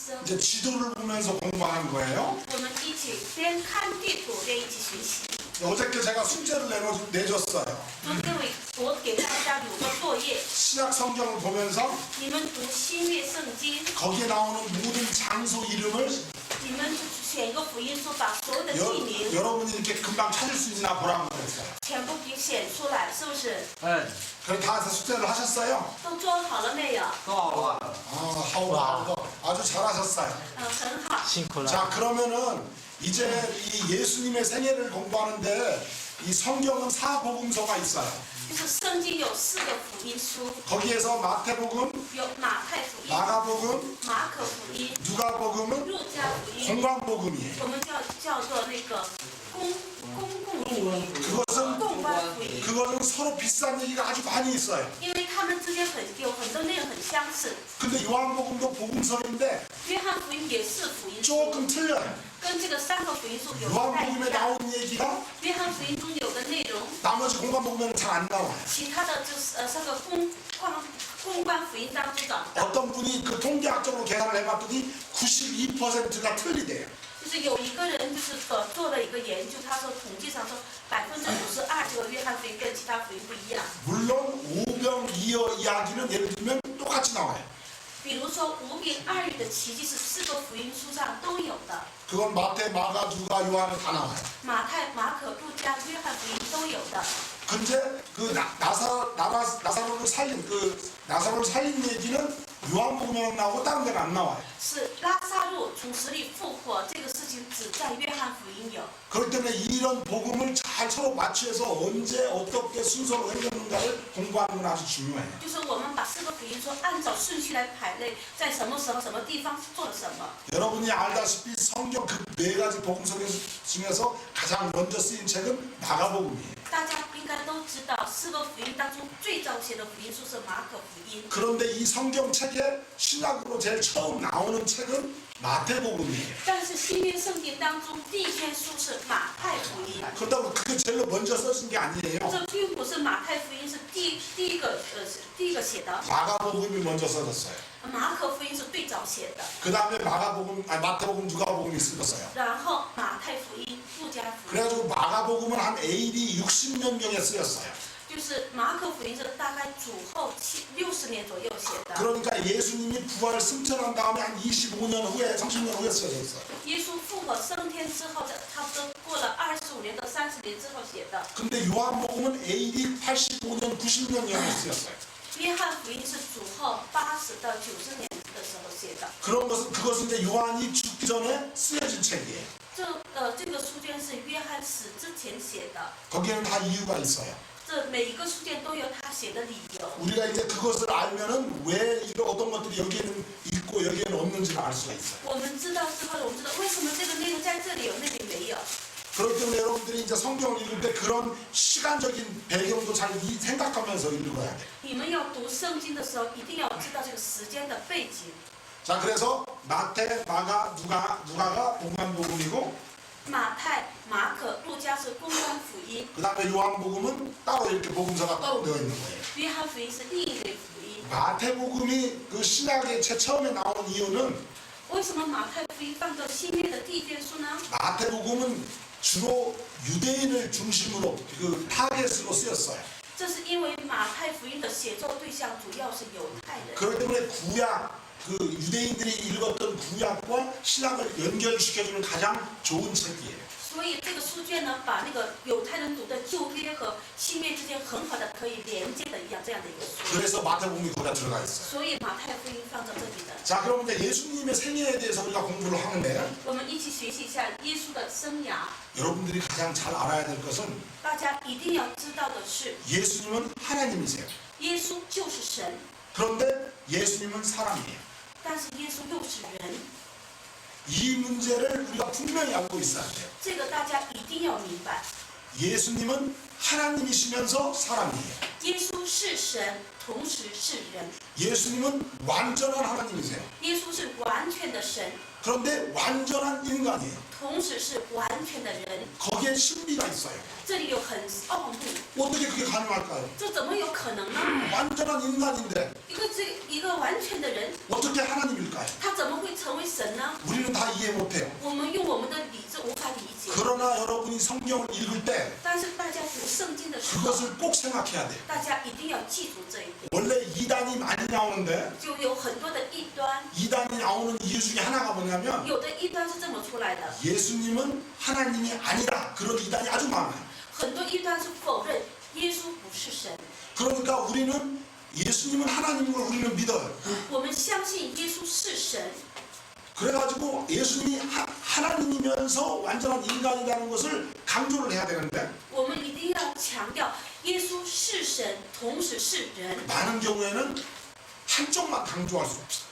生。 이제 지도를 보면서 공부하는 거예요. 我们一起边看地图边一起学习。 어저께 제가 숙제를 내줬어요. 昨天我给大家有个作业， 신약 성경을 보면서 你们读新约圣经， 거기에 나오는 모든 장소 이름을 你们就选一个福音书，把所有的地名 여러분이 이렇게 금방 찾을 수 있나 보라고 그랬어요. 全部给选出来，是不是？ 네, 그럼 다 숙제를 하셨어요? 都做好了没有？ 또 와. 하우도 아주 잘하셨어요. 很好。 싱크라. 자, 그러면은 이제 이 예수님의 생애를 공부하는데 이 성경은 사복음서가 있어요. 就是圣经有4个福音书， 거기에서 마태복음, 有马太福音、 마가복음, 马可福音、 누가복음은 路加福音， 공관복음이에요. 我们叫做那个公共福音、 그것은 共观福音， 그거는 서로 비슷한 얘기가 아주 많이 있어요. 因为他们之间有很多内容很相似。 근데 요한복음도 복음서인데 约翰福音也是福音书， 조금 틀려요. 跟这个3个福音书有不太 요한복음에 一样。 나온 얘기가 约翰福音中有的内容， 나머지 공관복음에는 잘 안 나와요. 其他的就是这个公观福音当中找不到。 어떤 분이 그 통계학적으로 계산을 해봤더니 92%가 틀리대요. 就是有一个人就是做了一个研究，他说统计上说52%这个约翰福音跟其他福音不一样。 물론 오병이어 이야기는 예를 들면 똑같이 나와요. 比如说五饼二鱼的奇迹是4个福音书上都有的， 그건 마태, 마가, 누가, 요한은 다 나와요. 马太、马可、路加、约翰福音都有的。 근데 그 나사로를 살린 얘기는 요한복음에 나오고 다른 데는 안 나와요. 是拉萨路从死里复活这个事情只在约翰福音有， 그렇기 때문에 이런 복음을 잘 서로 맞추어서 언제 어떻게 순서로 행겼는가를 공부하는 건 아주 중요해요. 就是我们把4个福音书按照顺序来排列，在什么时候、什么地方做了什么。 여러분이 알다시피 성경 그 4가지 복음서 중에서 가장 먼저 쓰인 책은 마가복음이에요. 大家应该都知道，4个福音当中最早写的福音书是马可福音。 그런데 이 성경책에 신약으로 제일 처음 나오는 책은 마태복음이에요. 但是新约圣经当中第一篇书是马太福音， 그렇다고 그게 제일 먼저 써진 게 아니에요. 这并不是马太福音是第一个写的， 마가복음이 먼저 써졌어요. 马可福音是最早写的， 그 다음에 마태복음, 누가복음이 쓰였어요. 然后马太福音、路加福音， 그래가지고 마가복음은 한 AD 60년경에 쓰였어요. 就是马可福音是大概主后60年左右写的。 그러니까 예수님이 부활 승천한 다음에 한 25년 후에 30년 후에 쓰여졌어요. 耶稣复活升天之后，差不多过了25年到30年之后写的。 근데 요한복음은 AD 85년 90년경에 쓰였어요. 约翰福音是主后80到90年的时候写的。 그것은 이제 요한이 죽기 전에 쓰여진 책이에요. 这个书卷是约翰死之前写的。 거기에는 다 이유가 있어요. 这每一个书卷都有他写的理由。 우리가 이제 그것을 알면은 왜 이런 어떤 것들이 여기에는 있고 여기에는 없는지를 알 수가 있어요. 我们知道之后，我们知道为什么这个内容在这里有，那里没有。 그렇기 때문에 여러분들이 이제 성경을 읽을 때 그런 시간적인 배경도 잘 생각하면서 읽어야 돼요. 你们要读圣经的时候，一定要知道这个时间的背景。 자, 그래서 마태, 마가, 누가가 공관복음이고 马太、马可、路加是公关福音， 그 다음에 요한복음은 따로 이렇게 복음서가 따로 되어 있는 거예요. 约翰福音是另一类福音。 마태복음이 그 신약의 제일 처음에 나온 이유는 为什么马太福音放到新约的第一卷书呢？ 마태복음은 주로 유대인을 중심으로 그 타겟으로 쓰였어요. 这是因为马太福音的写作对象主要是犹太人， 그렇기 때문에 구약 그 유대인들이 읽었던 구약과 신약을 연결시켜주는 가장 좋은 책이에요. 所以这个书卷呢，把那个犹太人读的旧约和新约之间很好的可以连接的这样的一个书。 그래서 마태복음이 거기다 들어가 있어요. 所以马太福音放到这里的。 자, 그럼 이제 예수님의 생애에 대해서 우리가 공부를 하는데 我们一起学习一下耶稣的生涯。 여러분들이 가장 잘 알아야 될 것은 大家一定要知道的是， 예수님은 하나님이세요. 耶稣就是神， 그런데 예수님은 사람이에요. 但是耶稣又是人， 이 문제를 우리가 분명히 알고 있어야 돼요. 这个大家一定要明白。 예수님은 하나님이시면서 사람이에요. 耶稣是神，同时是人。 예수님은 완전한 하나님이세요. 耶稣是完全的神， 그런데 완전한 인간이에요. 同时是完全的人。 거기에 신비가 있어요. 这里有很奥秘， 어떻게 그게 가능할까요? 这怎么有可能呢？ 완전한 인간인데 一个完全的人， 어떻게 하나님일까요? 他怎么会成为神时候， 그것을 꼭 생각해야 돼. 大家一定要记住这一点。 원래 이단이 많이 나오는데 就有很多的异端， 이단이 나오는 이유 중에 하나가 뭐냐면 有的异端是这么出来的， 예수님은 하나님이 아니다. 그런 이단이 아주 많아요. 很多异端是否认耶稣不是神。 그러니까 우리는 예수님은 하나님인 걸 우리는 믿어요. 我们相信耶稣是神， 그래가지고 예수님이 하나님이면서 완전한 인간이라는 것을 강조를 해야 되는데 我们一定要强调耶稣是神，同时是人。 많은 경우에는 한쪽만 강조할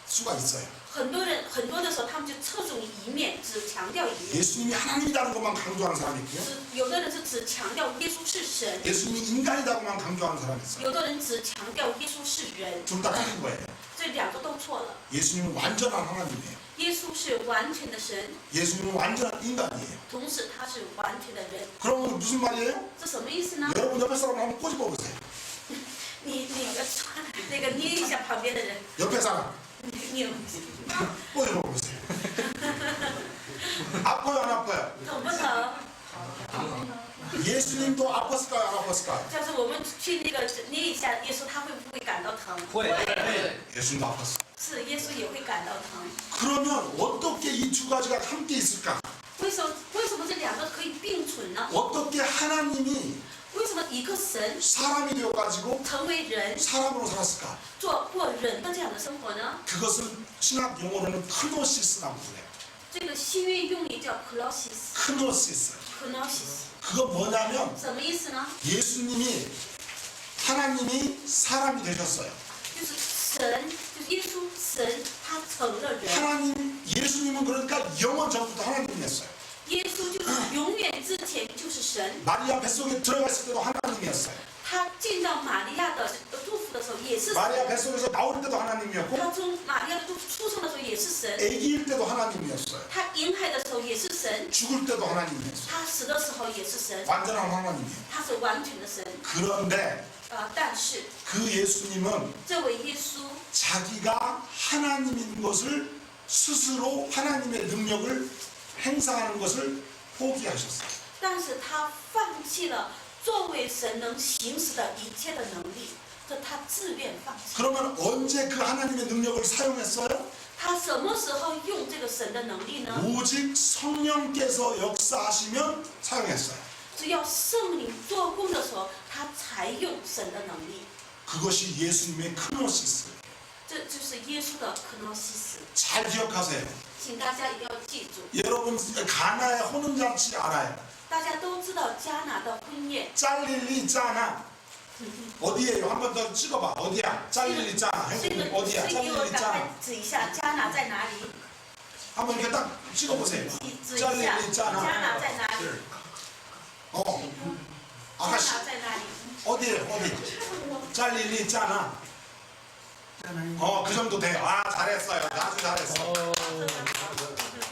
수가 있어요. 很多的时候，他们就侧重一面，只强调一面。 예수님이 하나님이라는 것만 강조하는 사람이 있고요. 有的人是只强调耶稣是神， 예수님이 인간이라고만 강조하는 사람이 있어요. 有的人只强调耶稣是人， 둘 다 틀린 거예요. 这两个都错了。 예수님은 완전한 하나님이에요. 耶稣是完全的神， 예수님은 완전한 인간이에요. 同时他是完全的人。 그러면 무슨 말이에요? 这什么意思呢？ 여러분 옆에 사람 한번 꼬집어 보세요. 你那个捏一下旁边的人， 옆에 사람 你 꼬집어 보세요. 아파요 안 아파요? 疼不疼？ 예수님도 아팠을까요 안 아팠을까요? 但是我们去那个捏一下耶稣，他会不会感到疼？ 예수님도 아팠어요. 是，耶稣也会感到疼。 그러면 어떻게 이 두 가지가 함께 있을까? 为什么这两个可以并存呢？ 어떻게 하나님이 为什么一个神 사람이 되어가지고 成为人， 사람으로 살았을까? 做过人的这样的生活呢？ 그것을 신학 용어로는 크노시스라고 불러요. 这个新约用语叫 kenosis， 크노시스. kenosis 그건 뭐냐면 什么意思呢？ 예수님이 하나님이 사람이 되셨어요. 就是神，就是耶稣神，他成了人。 하나님 예수님은 그러니까 영원 전부터 하나님이었어요. 耶稣就是永远之前就是神， 마리아 뱃속에 들어갔을 때도 하나님이었어요. 他进到玛利亚的肚腹的时候也是 마리아 神， 뱃속에서 나올 때도 하나님이었고 他从玛利亚的肚出生的时候也是神， 아기일 때도 하나님이었어요. 他婴孩的时候也是神， 죽을 때도 하나님이었어요. 他死的时候也是神， 완전한 하나님이에요. 他是完全的神。 그런데 但是 그 예수님은 这位耶稣， 자기가 하나님인 것을 스스로 하나님의 능력을 행사하는 것을 포기하셨어요. 但是他放弃了作为神能行使的一切的能力，这他自愿放弃。 그러면 언제 그 하나님의 능력을 사용했어요? 他什么时候用这个神的能力呢？ 오직 성령께서 역사하시면 사용했어요. 只要圣灵做工的时候，他才用神的能力。 그것이 예수님의 크노시스. 这就是耶稣的克诺西斯， 잘 기억하세요. 请大家一定要记住。 여러분 가나의 혼인잔치 알아요? 大家都知道迦拿的婚宴， 짤릴리 짜나 어디에요? 한 번 더 찍어봐. 어디야? 짤릴리 짜나. 这个 형님 어디야? 谁给我 짤릴리 赶 짜나. 快指一下迦拿在哪里？ 한번 이렇게 딱 찍어보세요. 指一下 짤릴리 迦拿 짜나. 在哪里？ 어. 迦 아가씨 拿在哪里？ 어디에요? 어디? 짤릴리 짜나. 그 정도 돼요. 아 잘했어요. 아주 잘했어.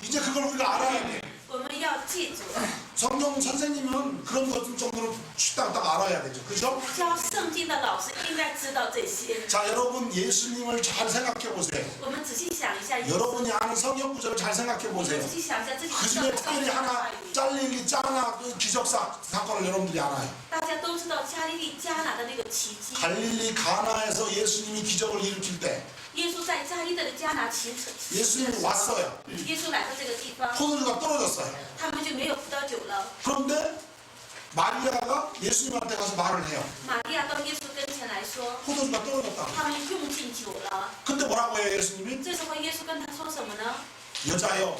이제 그걸 우리가 알아야 돼. 我们要记住， 성경 선생님은 그런 것 정도로 딱 알아야 되죠. 그죠? 教圣经的老师应该知道这些。 자 여러분 예수님을 잘 생각해 보세요. 我们仔细想一下， 여러분이 아는 성경 구절을 잘 생각해 我们 보세요. 仔细想一下自己 그 知道 중에 的 특별히 话 하나 语。 짤릴리 짜나 그 기적사 사건을 여러분들이 알아요. 大家都知道加利利迦拿的那个奇迹， 갈릴리 가나에서 예수님이 기적을 일으킬 때 耶稣在加利利的迦拿奇迹的 예수님이 时候， 왔어요. 耶稣来到这个地方， 포도주가 떨어졌어요. 他们就没有葡萄酒了。 그런데 마리아가 예수님한테 가서 말을 해요. 玛利亚到耶稣跟前来说， 포도주가 떨어졌다. 他们用尽酒了。 근데 뭐라고 해요 예수님이? 这时候耶稣跟他说什么呢？ 여자여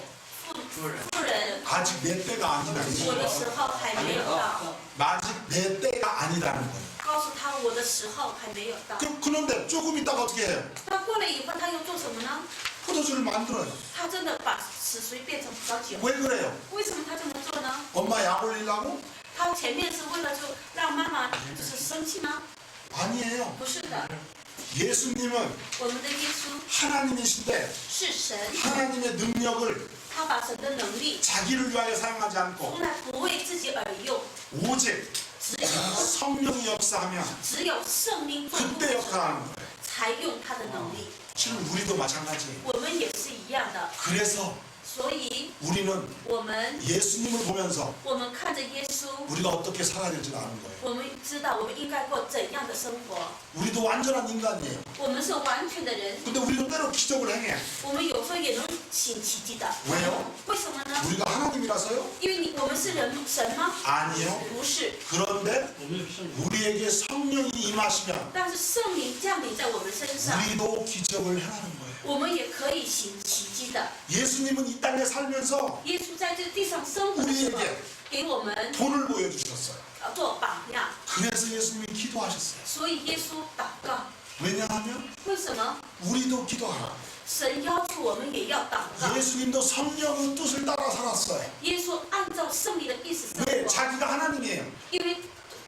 妇人， 아직 내 때가 我的 아니다. 时候还没有到。 아직 내 때가 아니라는 거예요. 告诉他我的时候还没有到。 그런데 조금 있다가 어떻게 해요? 那过了以后，他又做什么呢？ 포도주를 만들어요. 他真的把死水变成葡萄酒。 왜 그래요? 为什么他这么做呢？ 엄마 약 올리려고? 他前面是为了就让妈妈就是生气吗？ 아니에요. 不是的， 예수님은 我们的耶稣 하나님이신데 是神， 하나님의 능력을 他把神的能力 자기를 위하여 사용하지 않고 从来不为自己而用， 오직 只有 성령이 역사하면 只有圣灵做工 그때 的时候 역사하는 거예요. 才用他的能力。 지금 우리도 마찬가지예요. 我们也是一样的， 그래서 所以 우리는 我们 예수님을 보면서 我们看着耶稣， 우리가 어떻게 살아야 될지 아는 거예요. 我们知道我们应该过怎样的生活。 우리도 완전한 인간이에요. 我们是完全的人， 근데 우리도 때로 기적을 행해. 我们有时候也能行奇迹的。 왜요? 为什么呢？ 우리가 하나님이라서요? 因为我们是神吗？ 아니요. 不是， 그런데 우리에게 성령이 임하시면 但是圣灵降临在我们身上， 우리도 기적을 행하는 거예요. 我们也可以行奇迹的。 예수님은 이 땅에 살면서 耶稣在这个地上生活的时候， 우리에게 给我们 본을 보여주셨어요. 做榜样， 그래서 예수님이 기도하셨어요. 所以耶稣祷告。 왜냐하면 为什么？ 우리도 기도하라. 神要求我们也要祷告。 예수님도 성령의 뜻을 따라 살았어요. 耶稣按照圣灵的意思生 왜? 活， 자기가 하나님이에요. 因为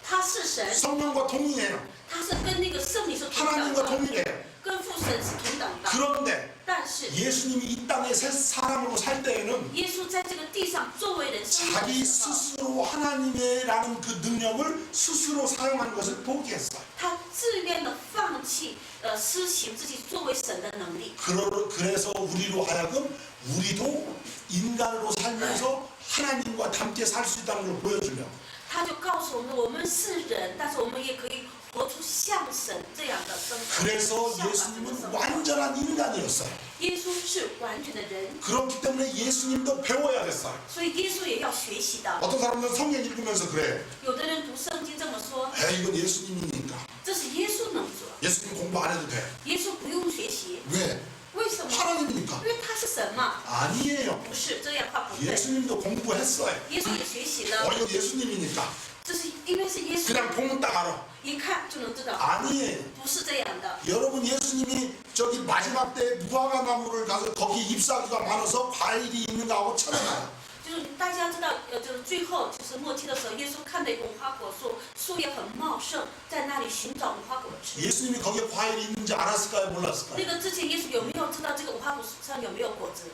他是神， 성령과 동의해요. 他是跟那个圣灵是同等 하나님과 的， 동일해요. 跟父神是同等的。 그런데 但是 예수님이 이 땅에 새 사람으로 살 때에는 耶稣在这个地上作为人生活的 자기 时候， 스스로 하나님이라는 그 능력을 스스로 사용하는 것을 포기했어요. 他自愿的放弃施行自己作为神的能力。 그래서 우리로 하여금 우리도 인간으로 살면서 하나님과 함께 살 수 있다는 걸 보여주려. 他就告诉我们，我们是人，但是我们也可以活出像神这样的生活。 그래서 效法神的 예수님은 生活。 완전한 인간이었어요. 耶稣是完全的人， 그렇기 때문에 예수님도 배워야 됐어요. 所以耶稣也要学习的。 어떤 사람들은 성경 읽으면서 그래. 有的人读圣经这么说， 이건 예수님이니까. 这是耶稣能做， 예수님 공부 안 해도 돼. 耶稣不用学习。 왜? 为什么？ 하나님이니까. 因为他是神嘛。 아니에요. 不是，这样话不对。 예수님도 공부했어요. 耶稣也学习了， 이건 예수님이니까. 这是因为是耶稣， 그냥 보면 딱 알아. 一看就能知道， 아니에요. 不是这样的。 여러분 예수님이 저기 마지막 때 무화과 나무를 가서 거기 잎사귀가 많아서 과일이 있는가 하고 찾아가요. 就是大家知道，就是最后就是末期的时候，耶稣看到一个无花果树，树也很茂盛，在那里寻找无花果吃。 예수님이 거기에 과일이 있는지 알았을까요? 몰랐을까요? 那个之前耶稣有没有知道这个无花果树上有没有果子？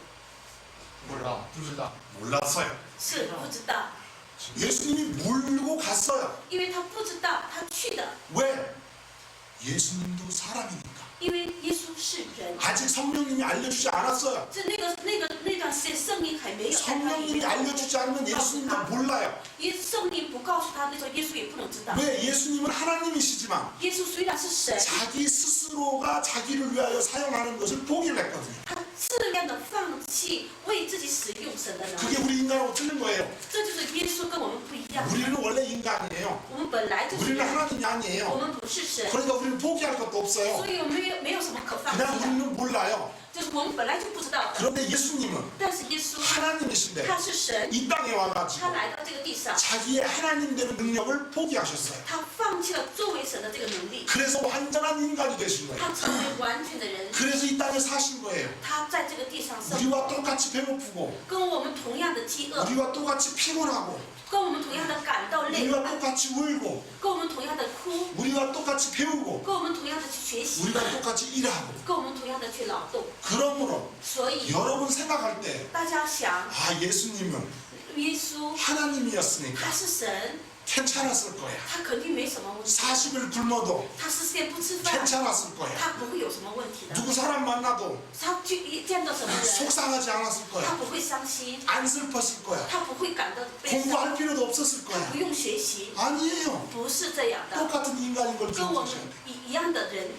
몰라. 둘 다. 몰랐어요. 是不知道， 예수님이 물고 갔어요. 因为他不知道他去的， 왜? 예수님도 사람이니까. 因为耶稣是人。 아직 성령님이 알려주지 않았어요. 这那段时间圣灵还没有在他里 성령님이 面。 알려주지 않으면 예수님도 몰라요. 圣灵不告诉他，那时候耶稣也不能知道。 왜? 예수님은 하나님이시지만 耶稣虽然是神， 자기 스스로가 자기를 위하여 사용하는 것을 포기를 했거든요. 他自愿的放弃为自己使用神的能 그게 力。 우리 인간하고 틀린 거예요. 这就是耶稣跟我们不一样。 우리는 원래 인간이에요. 我们本来就是 우리는 人， 하나님이 我 아니에요. 们不是神， 그러니까 우리는 포기할 것도 所 없어요. 以我们没有什么可放弃 그냥 的。 우리는 몰라요. 就是我们本来就不知道的。 그런데 예수님은 但是耶稣 하나님이신데 他是神， 이 땅에 他 와가지고 来到这个地上， 자기의 하나님 되는 능력을 포기하셨어요. 他放弃了作为神的这个能力， 그래서 완전한 인간이 되신 거예요. 他成为完全的人。 그래서 이 땅에 사신 거예요. 他在这个地上生活， 우리와 똑같이 배고프고 跟我们同样的饥饿， 우리와 똑같이 피곤하고 跟我们同样的感到累， 우리와 똑같이 울고 跟我们同样的哭， 우리와 똑같이 배우고 跟我们同样的去学习， 우리가 똑같이 일하고 跟我们同样的去劳动。 그러므로 所以 여러분 생각할 때 大家想， 예수님은 耶稣 하나님이었으니까 他是神， 괜찮았을 거야. 他肯定没什么问题。 40일 굶어도 他40天不吃饭， 괜찮았을 거야. 他不会有什么问题的。 누구 사람 만나도 他去一见到什么人， 속상하지 않았을 他 거야. 不会伤心， 안 슬펐을 거야. 他不会感到悲伤， 공부할 필요도 없었을 他 거야. 不用学习， 아니에요. 不是这样的。 똑같은 인간인 걸 跟我们 기억하셔야 돼요. 一样的人，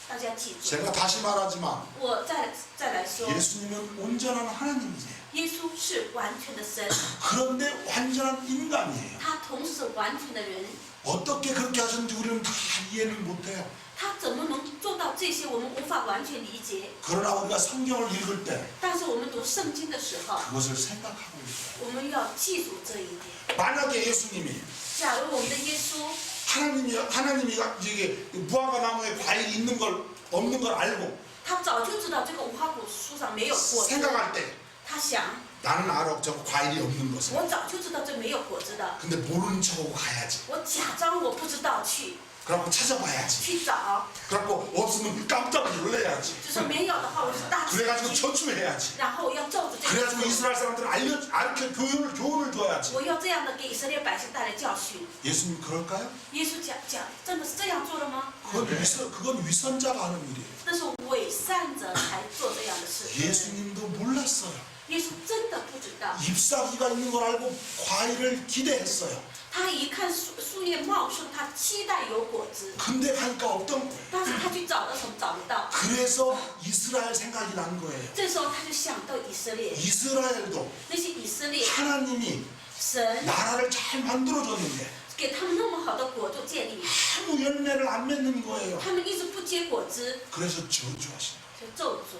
大家记住。 제가 다시 말하지만 我再来说， 예수님은 온전한 하나님이세요. 耶稣是完全的神， 그런데 완전한 인간이에요. 他同时是完全的人。 어떻게 그렇게 하셨는지 우리는 다 이해는 못해요. 他怎么能做到这些？我们无法完全理解。 그러나 우리가 성경을 읽을 때 但是我们读圣经的时候， 그것을 생각하고 있어요. 我们要记住这一点。 만약에 예수님이 假如我们的耶稣， 하나님이 이게 무화과 나무에 과일이 있는 걸 없는 걸 알고 他早就知道这个无花果树上没有果子， 생각할 때 他想， 나는 알아 저 과일이 없는 것을. 我早就知道这没有果子的， 근데 모르는 척하고 가야지. 我假装我不知道去 그래갖고 찾아봐야지. 去找， 그래갖고 없으면 깜짝 놀래야지. 就是没有的话，我是大吃 그래가지고 惊， 저주해야지. 然后我要咒着这个 그래가지고 咒， 이스라엘 사람들은 알게 교훈을 줘야지. 我要这样的给以色列百姓带来教训。 예수님 그럴까요? 耶稣讲，真的是这样做的吗？ 그건 위선자가 하는 일이에요. 那是伪善者才做这样的事。 예수님도 몰랐어요. 耶稣真的到。 잎사귀가 있는 걸 알고 과일을 기대했어요. 他一看树叶茂盛，他期待有果子， 근데 가니까 없던 거예요. 但是他去找的时候找不到。 그래서 이스라엘 생각이 난 거예요. 这时候他就想到以色列， 이스라엘도 那些以色列 하나님이 神 나라를 잘 만들어줬는데 给他们那么好的国度建立， 아무 열매를 안 맺는 거예요. 他们一直不结果子， 그래서 저주하신 거예요. 就咒诅。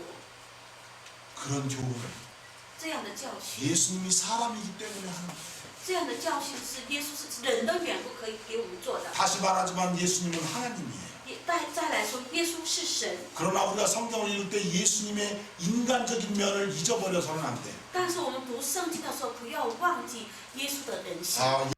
그런 교훈을 这样的教训， 예수님이 사람이기 때문에 하는 거예요. 这样的教训是耶稣是人的缘故可以给我们做的。 다시 말하지만 예수님은 하나님이에요. 也再来说，耶稣是神， 그러나 우리가 성경을 읽을 때 예수님의 인간적인 면을 잊어버려서는 안 돼요. 但是我们读圣经的时候，不要忘记耶稣的人性。 아,